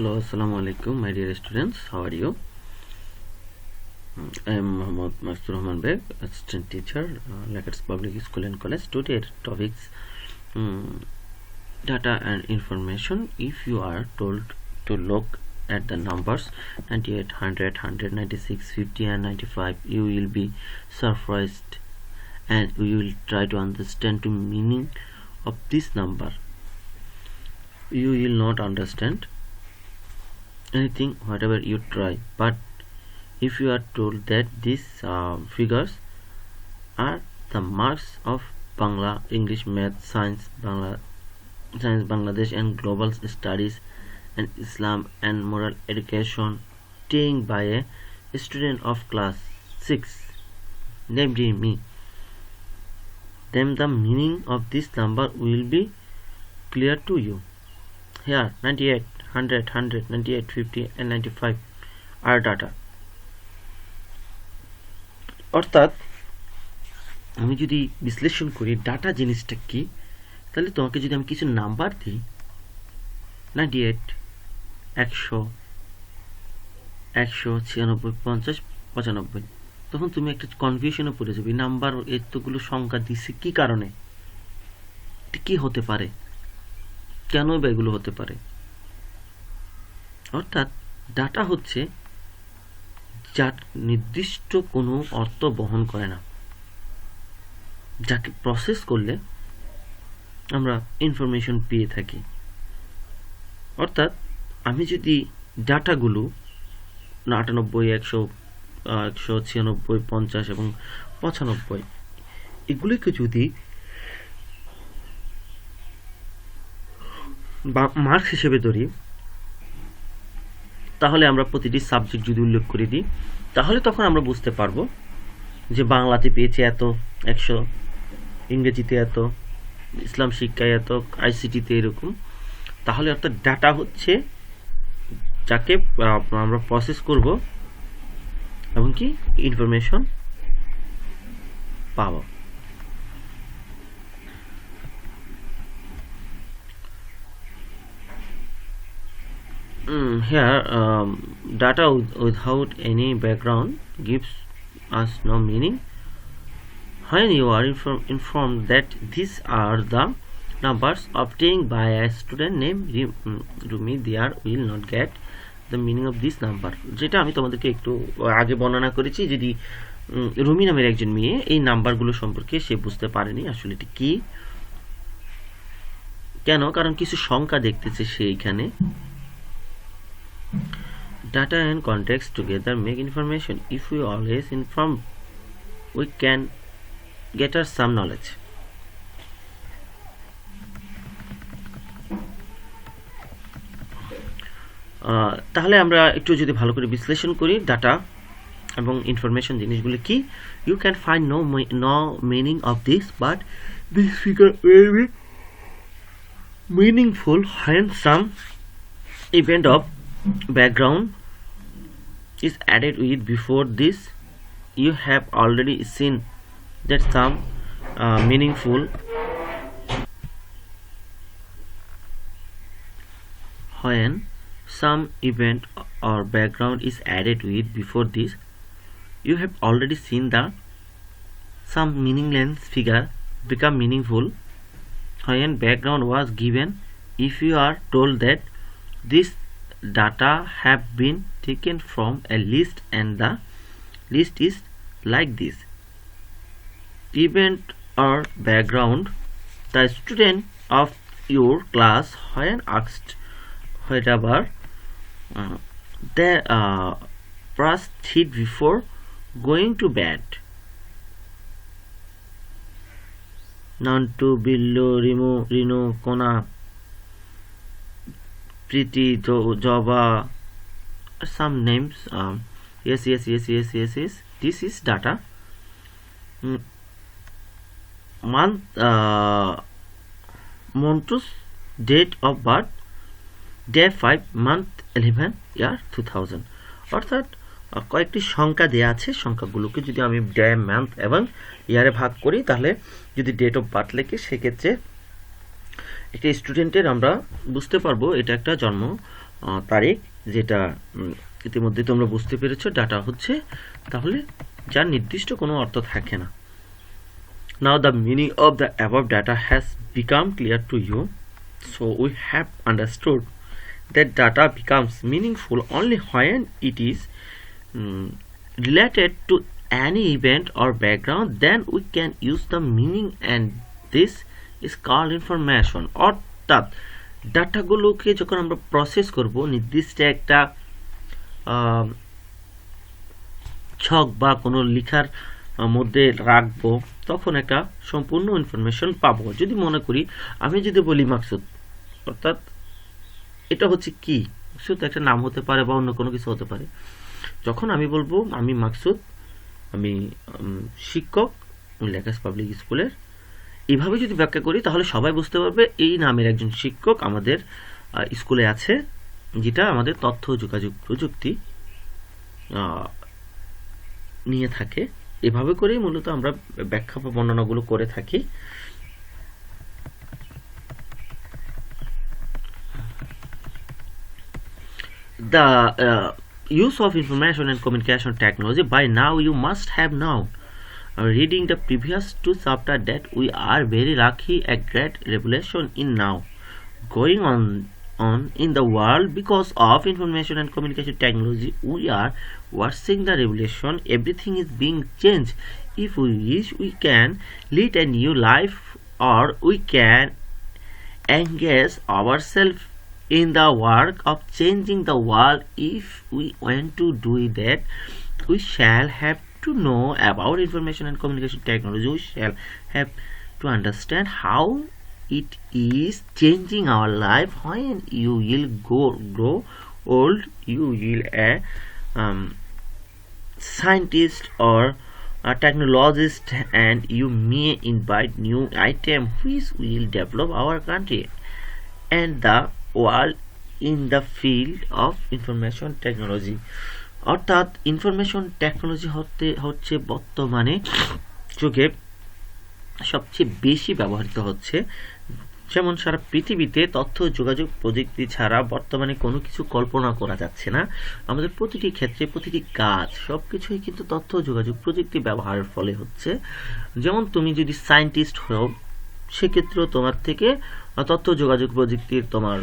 Hello, assalamu alaikum, my dear students. How are you? I am Muhammad Mastur Rahman Beg, assistant teacher, Lakers Public School and College. Today topics data and information. If you are told to look at the numbers 98, 100, 196, 50 and 95, you will be surprised and you will try to understand the meaning of this number. You will not understand anything whatever you try, but if you are told that these figures are the marks of Bangla, English, Math, Science, Bangladesh and Global Studies and Islam and Moral Education taken by a student of class 6 named me, then the meaning of this number will be clear to you. Here 98, 100, 100, 98, 50 and 95 are data. অর্থাৎ আমি যদি বিশ্লেষণ করি data জিনিসটা কি, তাহলে তোমাকে যদি আমি কিছু নাম্বার দিই 98, 100, 96, 50, 95, তখন তুমি একটা কনফিউশনে পড়ে যাবে। নাম্বার এতগুলো সংখ্যা দিচ্ছে কি কারণে, কি হতে পারে, কেন বা এগুলো হতে পারে। অর্থাৎ ডাটা হচ্ছে যার নির্দিষ্ট কোনো অর্থ বহন করে না, যাকে প্রসেস করলে আমরা ইনফরমেশন পেয়ে থাকি। অর্থাৎ আমি যদি ডাটাগুলো 98, 100, 196, 50 এবং 95 এগুলিকে যদি মার্কস হিসেবে ধরি, তাহলে আমরা প্রতিটি সাবজেক্ট যদি উল্লেখ করে দিই, তাহলে তখন আমরা বুঝতে পারবো যে বাংলাতে পেয়েছে এত 100, ইংরেজিতে এত, ইসলাম শিক্ষায় এত, আইসিটিতে এরকম। তাহলে অর্থাৎ ডাটা হচ্ছে যাকে আমরা প্রসেস করব এবং কি ইনফরমেশন পাবো। Here data without any background gives us no meaning. When you are informed that these are the numbers obtained by a student named Rumi, there will not get the meaning of this number. যেটা আমি তোমাদেরকে একটু আগে বর্ণনা করেছি, যদি রুমি নামের একজন মেয়ে এই নাম্বারগুলো সম্পর্কে সে বুঝতে পারেনি আসলে এটি কি, কেন, কারণ কিছু সংখ্যা দেখতেছে সে এখানে। Data and context together make information. If we always inform, we can get us some knowledge. তাহলে আমরা একটু যদি ভালো করে বিশ্লেষণ করি ডাটা এবং ইনফরমেশন জিনিসগুলো কি। You can find no meaning of this, but this figure will be meaningful when some event of background is added with. Before this, you have already seen that some meaningful when some event or background is added with. Before this, you have already seen that some meaningless figure become meaningful when background was given. If you are told that this data have been taken from a list and the list is like this event or background, the student of your class when asked whatever they brushed teeth before going to bed. Nantu, Billu, Rino, Kona, Pretty, Java, some names. Yes. This is data. Month, Montus, date of birth, day 5, month 11, year 2000. অর্থাৎ কয়েকটি সংখ্যা দেয়া আছে, সংখ্যাগুলোকে যদি আমি day, month এবং ইয়ারে ভাগ করি, তাহলে যদি ডেট অফ বার্থ লেখি সেক্ষেত্রে একটা স্টুডেন্টের আমরা বুঝতে পারবো এটা একটা জন্ম তারিখ, যেটা ইতিমধ্যে তোমরা বুঝতে পেরেছো ডাটা হচ্ছে, তাহলে যার নির্দিষ্ট কোনো অর্থ থাকে না। Now the meaning of the above data has become clear to you, so we have understood that data becomes meaningful only when it is related to any event or background. Then we can use the meaning, and this is called information. অর্থাৎ ডাটাগুলোকে যখন আমরা process করব, নির্দিষ্ট একটা ছক বা কোনো লেখার মধ্যে রাখবো, তখন একটা সম্পূর্ণ ইনফরমেশন পাবো। যদি মনে করি, আমি যদি বলি মাকসুদ, অর্থাৎ এটা হচ্ছে কি, মাকসুদ একটা নাম হতে পারে বা অন্য কোনো কিছু হতে পারে। যখন আমি বলবো আমি মাকসুদ, আমি শিক্ষক লেখাস পাবলিক স্কুলের, এইভাবে যদি ব্যাখ্যা করি তাহলে সবাই বুঝতে পারবে এই নামের একজন শিক্ষক আমাদের স্কুলে আছে, যেটা আমাদের তথ্য যোগাযোগ প্রযুক্তি নিয়ে থাকে। এভাবে করেই মূলত আমরা ব্যাখ্যা বা বর্ণনাগুলো করে থাকি। The use of information and communication technology, by now you must have known, reading the previous two chapters, that we are very lucky. A great revolution in now going on in the world because of information and communication technology. We are watching the revolution. Everything is being changed. If we wish, we can lead a new life, or we can engage ourselves in the work of changing the world. If we want to do that, we shall have to know about information and communication technology. We shall have to understand how it is changing our life. When you will grow old, you will a scientist or a technologist, and you may invite new item which will develop our country and the world in the field of information technology. অর্থাৎ information technology হচ্ছে বর্তমানে যুগে সবচেয়ে বেশি ব্যবহৃত হচ্ছে। যেমন সারা পৃথিবীতে তথ্য যোগাযোগ প্রযুক্তি ছাড়া বর্তমানে কোনো কিছু কল্পনা করা যাচ্ছে না। আমাদের প্রতিটি ক্ষেত্রে প্রতিটি কাজ সবকিছুই কিন্তু তথ্য যোগাযোগ প্রযুক্তি ব্যবহারের ফলে হচ্ছে। যেমন তুমি যদি সায়েন্টিস্ট হও, সেক্ষেত্রেও তোমার থেকে তথ্য যোগাযোগ প্রযুক্তির তোমার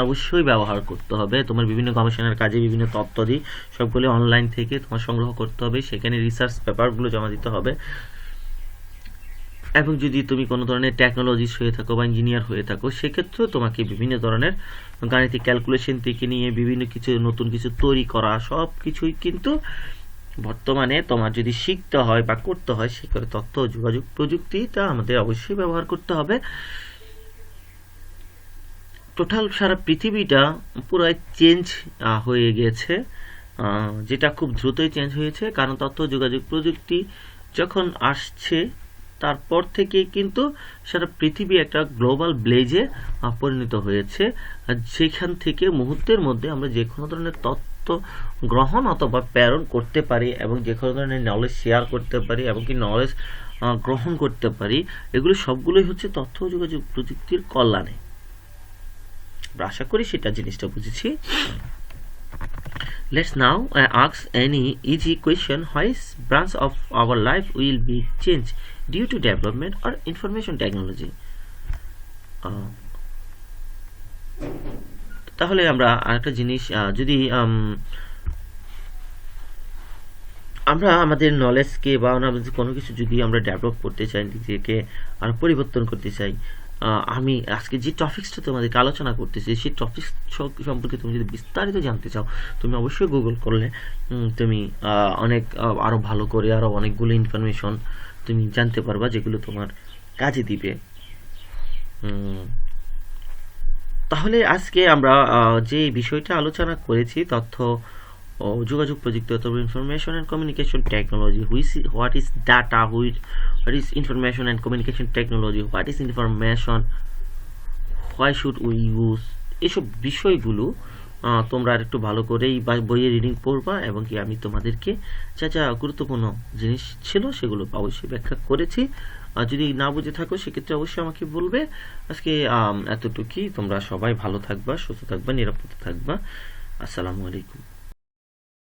অবশ্যই ব্যবহার করতে হবে। তোমার বিভিন্ন গবেষণার কাজে বিভিন্ন তথ্য দিই সবগুলো অনলাইন থেকে তোমার সংগ্রহ করতে হবে, সেখানে রিসার্চ পেপারগুলো জমা দিতে হবে। এবং যদি তুমি কোনো ধরনের টেকনোলজিস্ট হয়ে থাকো বা ইঞ্জিনিয়ার হয়ে থাকো, সেক্ষেত্রেও তোমাকে বিভিন্ন ধরনের গাণিতিক ক্যালকুলেশন থেকে নিয়ে বিভিন্ন কিছু নতুন কিছু তৈরি করা, সব কিছুই কিন্তু বর্তমানে তোমার যদি শিখতে হয় বা করতে হয়, সেক্ষেত্রে তথ্য যোগাযোগ প্রযুক্তিটা আমাদের অবশ্যই ব্যবহার করতে হবে। টোটাল সারা পৃথিবীটা পুরাই চেঞ্জ হয়ে গেছে, যেটা খুব দ্রুতই চেঞ্জ হয়েছে, কারণ তথ্য যোগাযোগ প্রযুক্তি যখন আসছে তারপর থেকে কিন্তু সারা পৃথিবী একটা গ্লোবাল ব্লেজে পরিণত হয়েছে। যেখান থেকে মুহূর্তের মধ্যে আমরা যে কোনো ধরনের তথ্য গ্রহণ অথবা প্রেরণ করতে পারি এবং যে কোনো ধরনের নলেজ শেয়ার করতে পারি এবং কি নলেজ গ্রহণ করতে পারি, এগুলো সবগুলোই হচ্ছে তথ্য যোগাযোগ প্রযুক্তির কল্যাণে। আশা করি সেটা জিনিসটা বুঝেছি। Let's now ask any easy question. Which branch of our life will be changed due to development or information technology? তাহলে আমরা আরেকটা জিনিস, যদি আমরা আমাদের নলেজকে বা আমাদের কোনো কিছু যদি আমরা ডেভেলপ করতে চাই, নিজেকে আরো পরিবর্তন করতে চাই, আমি আজকে যে টপিক্সটা তোমাদেরকে আলোচনা করতেছি, সেই টপিক্স সম্পর্কে তুমি যদি বিস্তারিত জানতে চাও, তুমি অবশ্যই গুগল করলে তুমি অনেক আরো ভালো করে আরো অনেকগুলো ইনফরমেশন তুমি জানতে পারবা, যেগুলো তোমার কাজে দিবে। তাহলে আজকে আমরা যে বিষয়টা আলোচনা করেছি, তথ্য ও যোগাযোগ প্রযুক্তি অথবা information and communication technology, what is data, what is information and communication technology, what is information, why should we use, এসব বিষয়গুলো তোমরা আরেকটু ভালো করেই বইয়ে রিডিং পড়বা, এবং কি আমি তোমাদেরকে যা যা গুরুত্বপূর্ণ জিনিস ছিল সেগুলো অবশ্যই ব্যাখ্যা করেছি। আর যদি না বুঝে থাকো সেক্ষেত্রে অবশ্যই আমাকে বলবে। আজকে এতটুকুই। তোমরা সবাই ভালো থাকবা, সুস্থ থাকবা, নিরাপদে থাকবা। আসসালামু আলাইকুম।